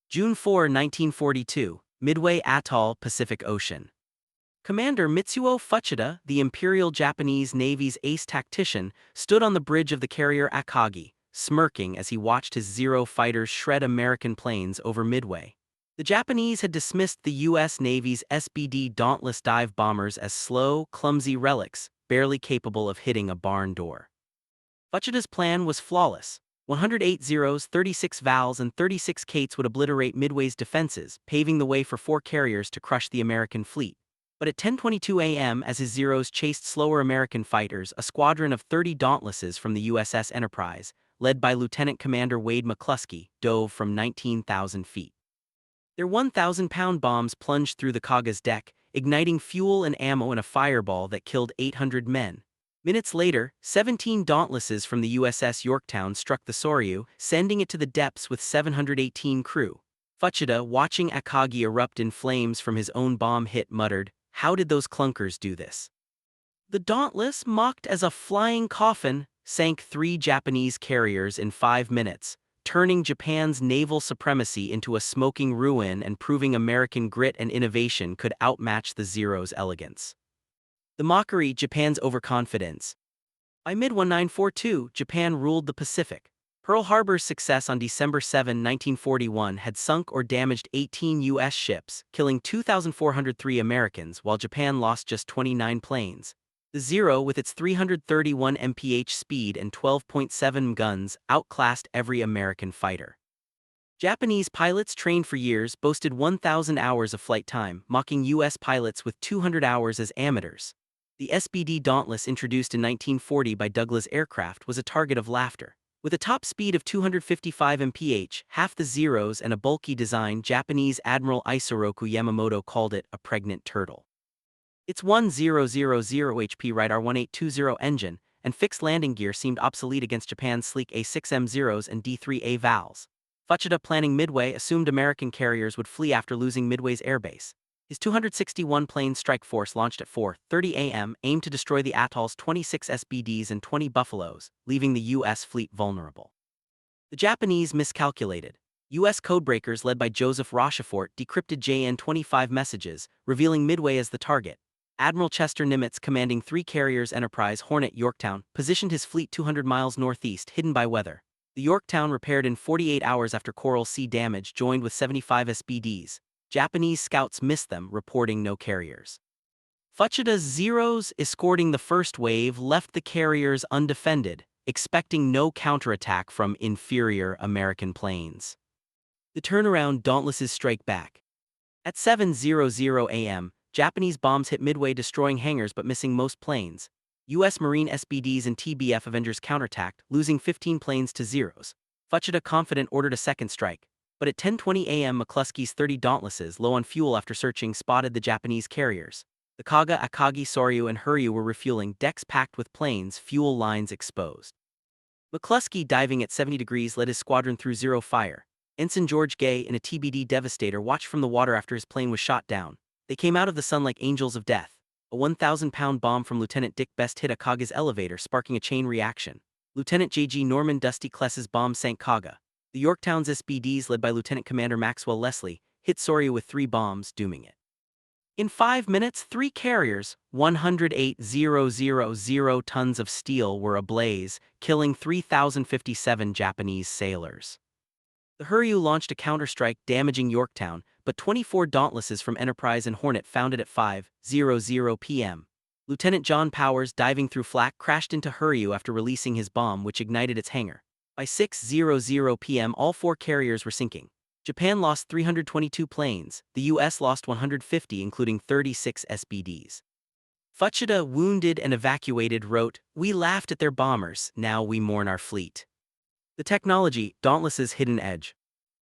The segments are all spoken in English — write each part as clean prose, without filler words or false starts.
June 4, 1942, Midway Atoll, Pacific Ocean. Commander Mitsuo Fuchida, the Imperial Japanese Navy's ace tactician, stood on the bridge of the carrier Akagi, smirking as he watched his Zero fighters shred American planes over Midway. The Japanese had dismissed the U.S. Navy's SBD Dauntless dive bombers as slow, clumsy relics, barely capable of hitting a barn door. Fuchida's plan was flawless. 108 Zeros, 36 Vals, and 36 Kates would obliterate Midway's defenses, paving the way for 4 carriers to crush the American fleet. But at 10:22 a.m., as his Zeros chased slower American fighters, a squadron of 30 Dauntlesses from the USS Enterprise, led by Lieutenant Commander Wade McCluskey, dove from 19,000 feet. Their 1,000-pound bombs plunged through the Kaga's deck, igniting fuel and ammo in a fireball that killed 800 men. Minutes later, 17 Dauntlesses from the USS Yorktown struck the Soryu, sending it to the depths with 718 crew. Fuchida, watching Akagi erupt in flames from his own bomb hit, muttered, "How did those clunkers do this?" The Dauntless, mocked as a flying coffin, sank 3 Japanese carriers in 5 minutes, turning Japan's naval supremacy into a smoking ruin and proving American grit and innovation could outmatch the Zero's elegance. The mockery, Japan's overconfidence. By mid-1942, Japan ruled the Pacific. Pearl Harbor's success on December 7, 1941 had sunk or damaged 18 U.S. ships, killing 2,403 Americans, while Japan lost just 29 planes. The Zero, with its 331 mph speed and 12.7 guns, outclassed every American fighter. Japanese pilots trained for years boasted 1,000 hours of flight time, mocking U.S. pilots with 200 hours as amateurs. The SBD Dauntless, introduced in 1940 by Douglas Aircraft, was a target of laughter. With a top speed of 255 mph, half the Zeros, and a bulky design, Japanese Admiral Isoroku Yamamoto called it a pregnant turtle. Its 1000 HP Wright R1820 engine and fixed landing gear seemed obsolete against Japan's sleek A6M Zeros and D3A Vals. Fuchida, planning Midway, assumed American carriers would flee after losing Midway's airbase. His 261-plane strike force launched at 4:30 a.m., aimed to destroy the atoll's 26 SBDs and 20 Buffaloes, leaving the U.S. fleet vulnerable. The Japanese miscalculated. U.S. codebreakers led by Joseph Rochefort decrypted JN-25 messages, revealing Midway as the target. Admiral Chester Nimitz, commanding 3 carriers Enterprise Hornet Yorktown, positioned his fleet 200 miles northeast, hidden by weather. The Yorktown repaired in 48 hours after Coral Sea damage, joined with 75 SBDs. Japanese scouts missed them, reporting no carriers. Fuchida's Zeros, escorting the first wave, left the carriers undefended, expecting no counterattack from inferior American planes. The turnaround, Dauntlesses strike back. At 7:00 a.m., Japanese bombs hit Midway, destroying hangars but missing most planes. U.S. Marine SBDs and TBF Avengers counterattacked, losing 15 planes to Zeros. Fuchida, confident, ordered a second strike. But at 10:20 a.m., McCluskey's 30 Dauntlesses, low on fuel after searching, spotted the Japanese carriers. The Kaga, Akagi, Soryu, and Huryu were refueling, decks packed with planes, fuel lines exposed. McCluskey, diving at 70 degrees, led his squadron through Zero fire. Ensign George Gay, in a TBD Devastator, watched from the water after his plane was shot down. They came out of the sun like angels of death. A 1,000-pound bomb from Lieutenant Dick Best hit Akaga's elevator, sparking a chain reaction. Lieutenant J.G. Norman Dusty Kless's bomb sank Kaga. The Yorktown's SBDs, led by Lieutenant Commander Maxwell Leslie, hit Soryu with 3 bombs, dooming it. In 5 minutes, 3 carriers, 108,000 tons of steel, were ablaze, killing 3,057 Japanese sailors. The Huryu launched a counterstrike, damaging Yorktown, but 24 Dauntlesses from Enterprise and Hornet found it at 5:00 p.m. Lieutenant John Powers, diving through flak, crashed into Huryu after releasing his bomb, which ignited its hangar. By 6:00 p.m., all 4 carriers were sinking. Japan lost 322 planes, the U.S. lost 150, including 36 SBDs. Fuchida, wounded and evacuated, wrote, "We laughed at their bombers, now we mourn our fleet." The technology, Dauntless's hidden edge.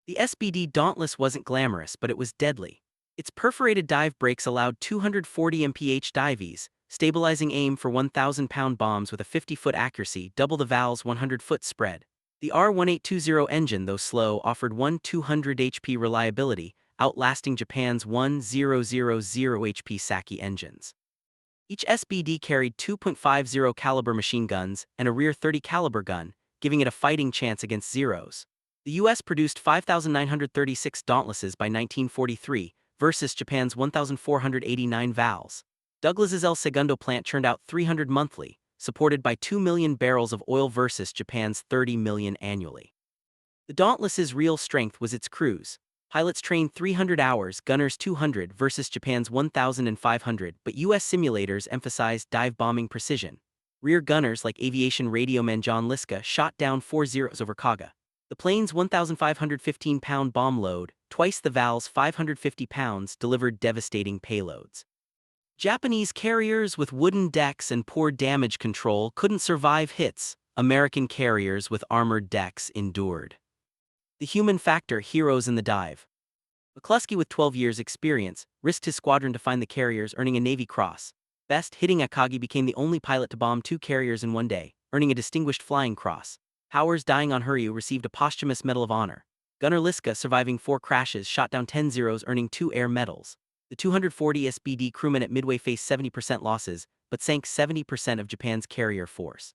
The SBD Dauntless wasn't glamorous, but it was deadly. Its perforated dive brakes allowed 240 mph dive ease, stabilizing aim for 1,000-pound bombs with a 50-foot accuracy, double the Val's 100-foot spread. The R1820 engine, though slow, offered 200 HP reliability, outlasting Japan's 1000 HP Saki engines. Each SBD carried 2.50 caliber machine guns and a rear 30 caliber gun, giving it a fighting chance against Zeros. The US produced 5,936 Dauntlesses by 1943 versus Japan's 1,489 Vals. Douglas's El Segundo plant churned out 300 monthly, supported by 2 million barrels of oil versus Japan's 30 million annually. The Dauntless's real strength was its crews. Pilots trained 300 hours, gunners 200 versus Japan's 1,500, but US simulators emphasized dive bombing precision. Rear gunners like aviation radioman John Liska shot down 4 zeros over Kaga. The plane's 1,515-pound bomb load, twice the Val's 550 pounds, delivered devastating payloads. Japanese carriers with wooden decks and poor damage control couldn't survive hits. American carriers with armored decks endured. The human factor: heroes in the dive. McCluskey, with 12 years' experience, risked his squadron to find the carriers, earning a Navy Cross. Best hitting Akagi became the only pilot to bomb 2 carriers in one day, earning a Distinguished Flying Cross. Howers, dying on Huryu, received a posthumous Medal of Honor. Gunner Liska, surviving 4 crashes, shot down 10 Zeros, earning 2 air medals. The 240 SBD crewmen at Midway faced 70% losses, but sank 70% of Japan's carrier force.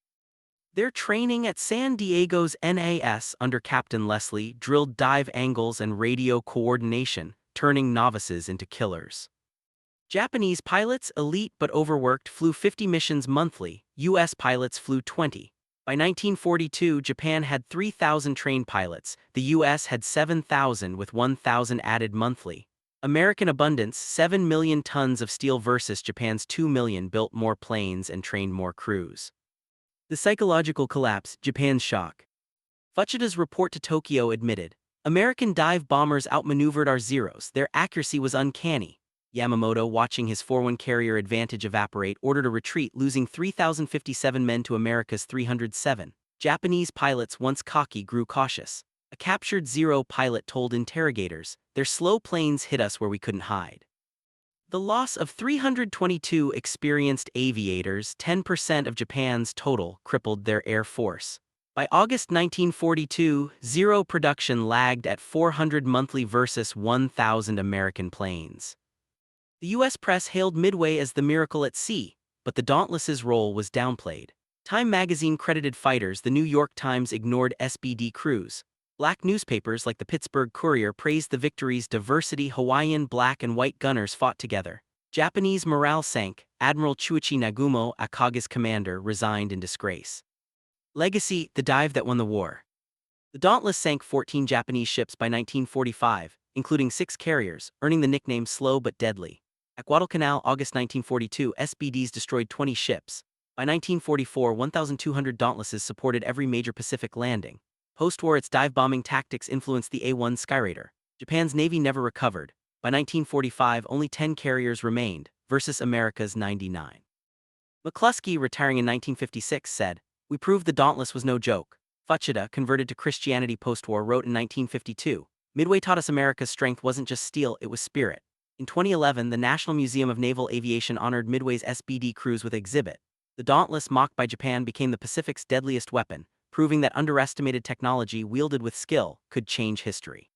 Their training at San Diego's NAS under Captain Leslie drilled dive angles and radio coordination, turning novices into killers. Japanese pilots, elite but overworked, flew 50 missions monthly. US pilots flew 20. By 1942, Japan had 3,000 trained pilots. The US had 7,000 with 1,000 added monthly. American abundance: 7 million tons of steel versus Japan's 2 million, built more planes and trained more crews. The psychological collapse: Japan's shock. Fuchida's report to Tokyo admitted, American dive bombers outmaneuvered our Zeros. Their accuracy was uncanny. Yamamoto, watching his 4-1 carrier advantage evaporate, ordered a retreat, losing 3,057 men to America's 307. Japanese pilots, once cocky, grew cautious. A captured Zero pilot told interrogators, their slow planes hit us where we couldn't hide. The loss of 322 experienced aviators, 10% of Japan's total, crippled their air force. By August 1942, Zero production lagged at 400 monthly versus 1,000 American planes. The US press hailed Midway as the miracle at sea, but the Dauntless's role was downplayed. Time magazine credited fighters. The New York Times ignored SBD crews. Black newspapers like the Pittsburgh Courier praised the victories. Diversity: Hawaiian black and white gunners fought together. Japanese morale sank. Admiral Chuichi Nagumo, Akaga's commander, resigned in disgrace. Legacy: the dive that won the war. The Dauntless sank 14 Japanese ships by 1945, including 6 carriers, earning the nickname Slow but Deadly. At Guadalcanal, August 1942, SBDs destroyed 20 ships. By 1944, 1,200 Dauntlesses supported every major Pacific landing. Post-war, its dive-bombing tactics influenced the A-1 Skyraider. Japan's Navy never recovered. By 1945, only 10 carriers remained, versus America's 99. McCluskey, retiring in 1956, said, "We proved the Dauntless was no joke." Fuchida, converted to Christianity post-war, wrote in 1952, "Midway taught us America's strength wasn't just steel, it was spirit." In 2011, the National Museum of Naval Aviation honored Midway's SBD crews with exhibit. The Dauntless, mocked by Japan, became the Pacific's deadliest weapon, proving that underestimated technology wielded with skill could change history.